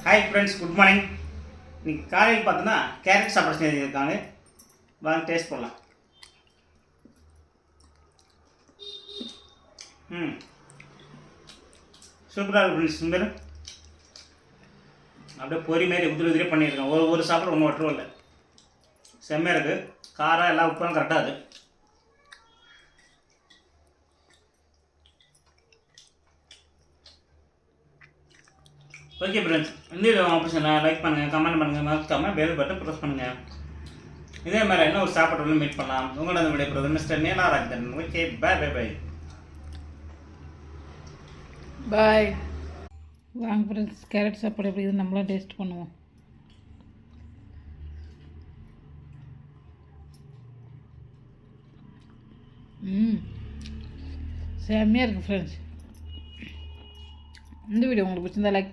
Hi friends, good morning. இன்னைக்கு காலையில் பார்த்தோன்னா கேரட் சாப்பாடு செஞ்சுருக்காங்க. வாங்க டேஸ்ட் பண்ணலாம். சூப்பராக இருக்கும் ஃப்ரெண்ட்ஸ். சுந்தர் அப்படியே பொறி மாரி உதிரி உதிரியாக பண்ணியிருக்கேன். ஒரு சாப்பாடு ஒன்று ஒட்டுரும் இல்லை. செம்மையாக இருக்குது. காரம் எல்லாம் உப்புலாம் கரெக்டாக இருக்குது. ஓகே ஃப்ரெண்ட்ஸ், இந்த வீடியோ ஆப்போசிஷன் லைக் பண்ணுங்கள், கமெண்ட் பண்ணுங்கள், மறக்காமல் பெல் பட்டன் ப்ரெஸ் பண்ணுங்கள். இதே மாதிரி என்ன ஒரு சாப்பாடு மீட் பண்ணலாம். உங்களோட video brother mister Nenarajan. Okay, bye bye bye bye. வாங்க ஃப்ரெண்ட்ஸ், கேரட் சாப்பாடு எப்படி இது நம்மளாம் டேஸ்ட் பண்ணுவோம். செம்மையாக இருக்குது ஃப்ரெண்ட்ஸ். இந்த வீடியோ உங்களுக்கு பிடிச்சிருந்தா லைக்